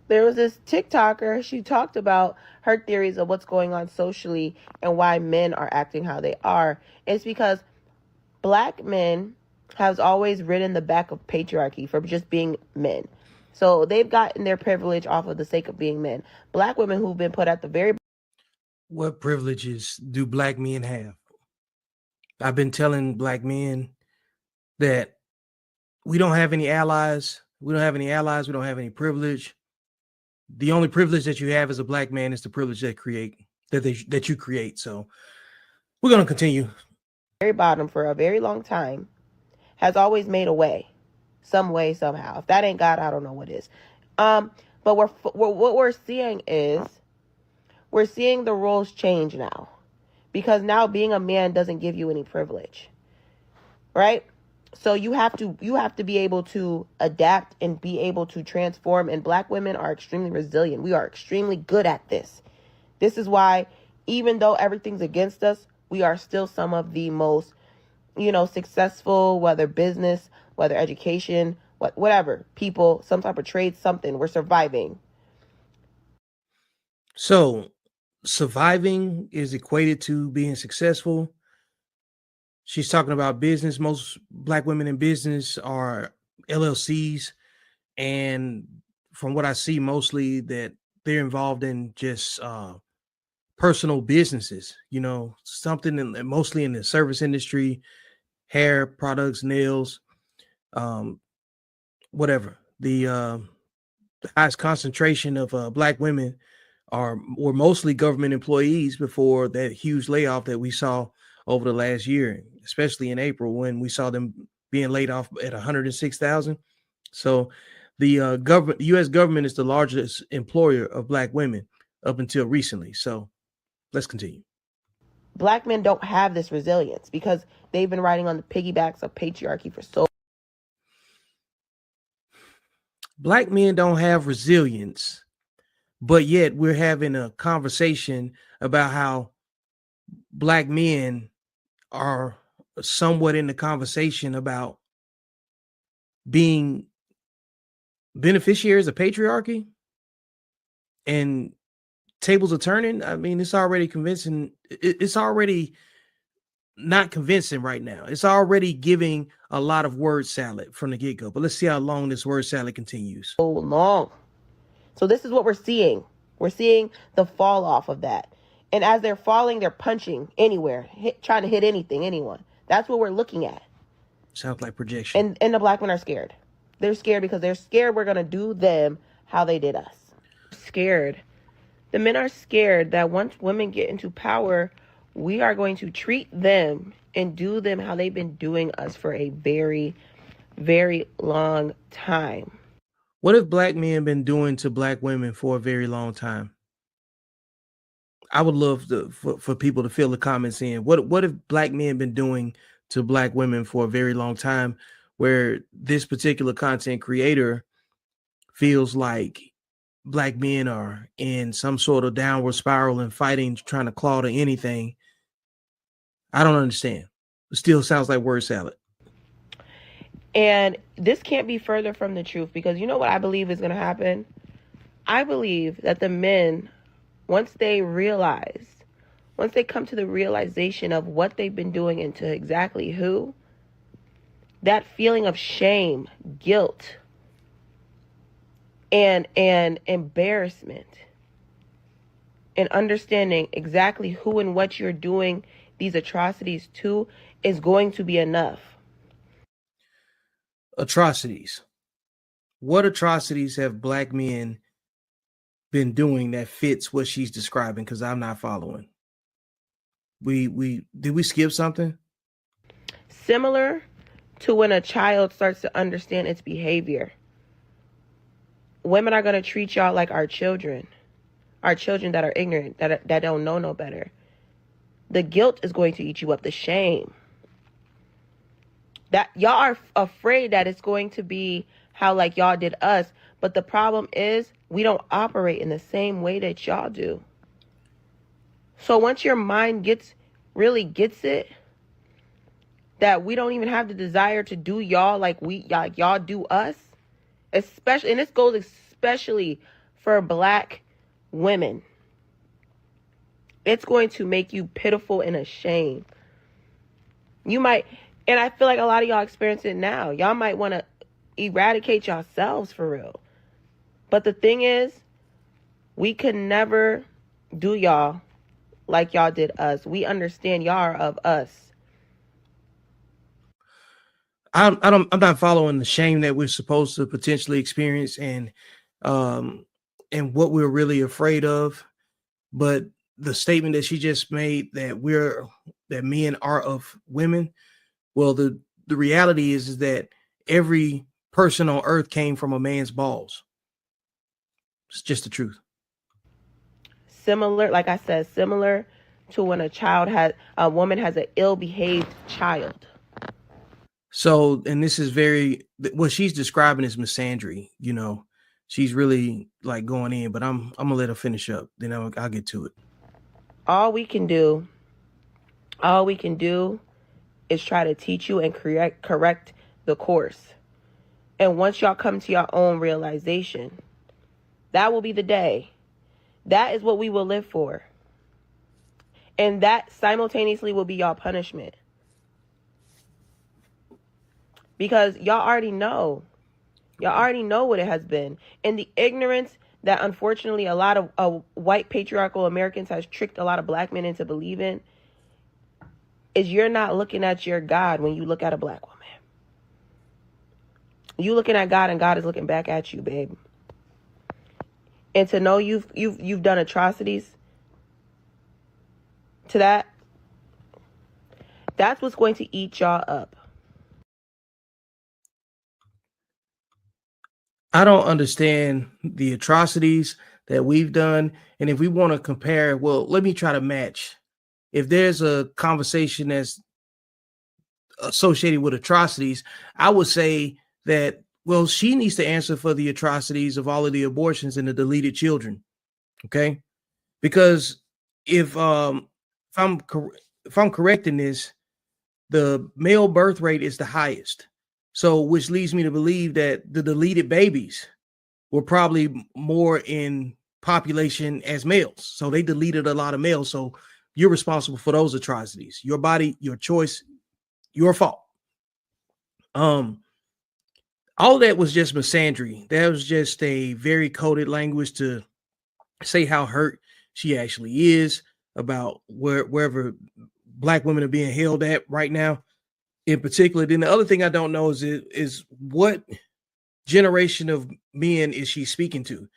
There was this TikToker, she talked about her theories of what's going on socially and why men are acting how they are. It's because black men has always ridden the back of patriarchy for just being men. So they've gotten their privilege off of the sake of being men. Black women who've been put at the very... What privileges do black men have? I've been telling black men that we don't have any allies. We don't have any allies. We don't have any privilege. The only privilege that you have as a black man is the privilege that you create. So we're going to continue. very bottom for a very long time has always made a way, some way, somehow. If that ain't God, I don't know what is. But what we're seeing is we're seeing the roles change now, because now being a man doesn't give you any privilege, right? So you have to be able to adapt and be able to transform. And black women are extremely resilient. We are extremely good at this. This is why, even though everything's against us, we are still some of the most, successful, whether business, whether education, whatever, people, some type of trade, something. We're surviving. So surviving is equated to being successful. She's talking about business. Most black women in business are LLCs. And from what I see, mostly that they're involved in just personal businesses, something mostly in the service industry, hair products, nails, whatever. The highest concentration of black women were mostly government employees before that huge layoff that we saw over the last year, especially in April when we saw them being laid off at 106,000. So the the U.S. government is the largest employer of black women up until recently. So let's continue. Black men don't have this resilience because they've been riding on the piggybacks of patriarchy for so. Black men don't have resilience, but yet we're having a conversation about how black men are somewhat in the conversation about being beneficiaries of patriarchy, and tables are turning. I mean, it's already convincing. It's already not convincing right now. It's already giving a lot of word salad from the get-go. But let's see how long this word salad continues. So long. So this is what we're seeing. We're seeing the fall off of that. And as they're falling, they're punching anywhere, trying to hit anything, anyone. That's what we're looking at. Sounds like projection. And the black men are scared. They're scared because they're scared we're going to do them how they did us. Scared. The men are scared that once women get into power, we are going to treat them and do them how they've been doing us for a very, very long time. What have black men been doing to black women for a very long time? I would love for people to fill the comments in. What have black men been doing to black women for a very long time, where this particular content creator feels like black men are in some sort of downward spiral and fighting, trying to claw to anything? I don't understand. It still sounds like word salad. And this can't be further from the truth, because you know what I believe is going to happen? I believe that the men, once they come to the realization of what they've been doing and to exactly who, that feeling of shame, guilt, and embarrassment, and understanding exactly who and what you're doing these atrocities to is going to be enough. Atrocities. What atrocities have black men been doing that fits what she's describing? Because I'm not following. Did we skip something? Similar to when a child starts to understand its behavior. Women are going to treat y'all like our children that are ignorant, that don't know no better. The guilt is going to eat you up, the shame. That y'all are afraid that it's going to be how like y'all did us. But the problem is we don't operate in the same way that y'all do. So once your mind really gets it, that we don't even have the desire to do y'all like y'all do us, especially, and this goes especially for black women. It's going to make you pitiful and ashamed. You might, and I feel like a lot of y'all experience it now. Y'all might want to eradicate yourselves for real. But the thing is, we could never do y'all like y'all did us. We understand y'all are of us. I'm not following the shame that we're supposed to potentially experience and what we're really afraid of. But the statement that she just made that men are of women. Well, the reality is that every person on earth came from a man's balls. It's just the truth. Similar, like I said, similar to when a woman has an ill-behaved child. So, and this is what she's describing is misandry. You know, she's really like going in, but I'm gonna let her finish up. Then I'll get to it. All we can do is try to teach you and correct the course. And once y'all come to your own realization, that will be the day. That is what we will live for. And that simultaneously will be y'all punishment. Because y'all already know. Y'all already know what it has been. And the ignorance that unfortunately a lot of white patriarchal Americans has tricked a lot of black men into believing is you're not looking at your God when you look at a black woman. You looking at God and God is looking back at you, babe. And to know you've done atrocities to that's what's going to eat y'all up. I don't understand the atrocities that we've done. And if we want to compare, well, let me try to match. If there's a conversation that's associated with atrocities, I would say that, well, she needs to answer for the atrocities of all of the abortions and the deleted children. Okay. Because if I'm correct in this, the male birth rate is the highest. So, which leads me to believe that the deleted babies were probably more in population as males. So they deleted a lot of males. So you're responsible for those atrocities. Your body, your choice, your fault. All that was just misandry. That was just a very coded language to say how hurt she actually is about wherever black women are being held at right now in particular. Then the other thing I don't know is what generation of men is she speaking to,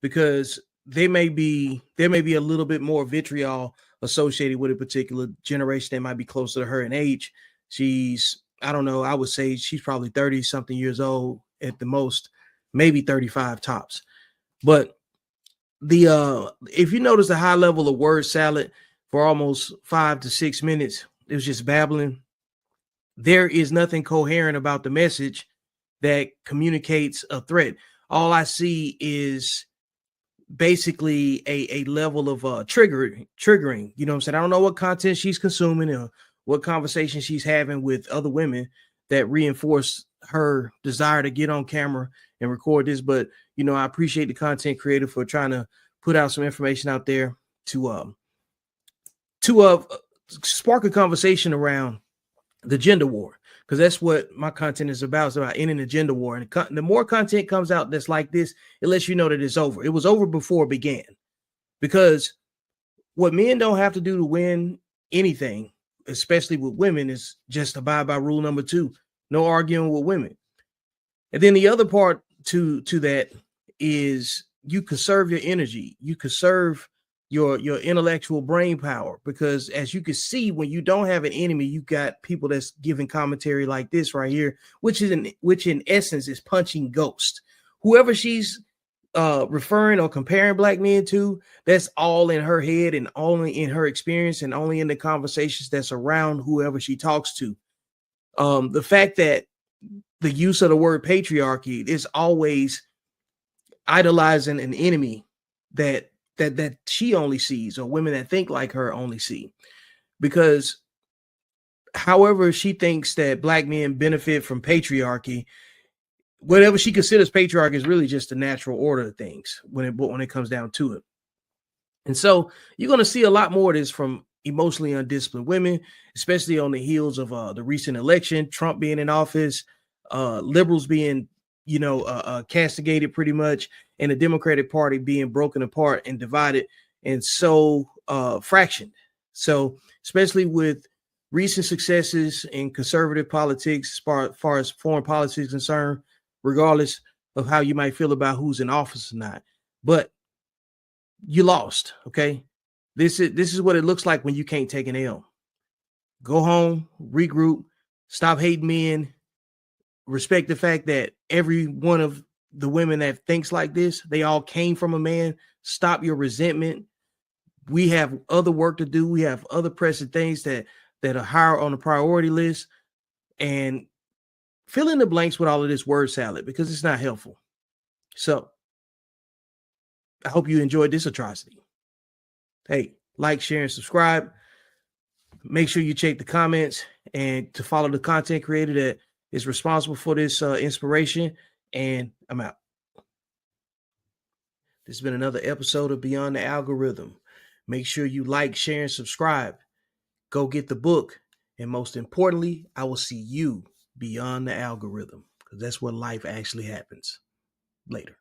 because there may be a little bit more vitriol associated with a particular generation that might be closer to her in age. She's, I don't know, I would say she's probably 30 something years old at the most, maybe 35 tops. But if you notice the high level of word salad for almost 5 to 6 minutes, it was just babbling. There is nothing coherent about the message that communicates a threat. All I see is basically a level of triggering. You know what I'm saying? I don't know what content she's consuming or what conversation she's having with other women that reinforce her desire to get on camera and record this. But, you know, I appreciate the content creator for trying to put out some information out there to spark a conversation around the gender war, because that's what my content is about. It's about ending the gender war. And the more content comes out that's like this, it lets you know that it's over. It was over before it began, because what men don't have to do to win anything, especially with women, is just abide by rule number 2, no arguing with women. And then the other part to that is you conserve your energy. You conserve your intellectual brain power, because as you can see, when you don't have an enemy, you got people that's giving commentary like this right here, which in essence is punching ghost. Whoever she's referring or comparing black men to, that's all in her head and only in her experience and only in the conversations that's around whoever she talks to. The fact that the use of the word patriarchy is always idolizing an enemy that she only sees, or women that think like her only see. Because however she thinks that black men benefit from patriarchy, whatever she considers patriarchy is really just the natural order of things when it comes down to it. And so you're going to see a lot more of this from emotionally undisciplined women, especially on the heels of the recent election, Trump being in office, liberals being, castigated pretty much, and the Democratic Party being broken apart and divided and so fractioned. So especially with recent successes in conservative politics, as far as foreign policy is concerned, regardless of how you might feel about who's in office or not. But you lost. Okay. This is what it looks like when you can't take an L. Go home, regroup, stop hating men, respect the fact that every one of the women that thinks like this, they all came from a man. Stop your resentment. We have other work to do. We have other pressing things that are higher on the priority list, and fill in the blanks with all of this word salad because it's not helpful. So I hope you enjoyed this atrocity. Hey, like, share, and subscribe. Make sure you check the comments and to follow the content creator that is responsible for this inspiration. And I'm out. This has been another episode of Beyond the Algorithm. Make sure you like, share, and subscribe. Go get the book. And most importantly, I will see you beyond the algorithm because that's where life actually happens. Later.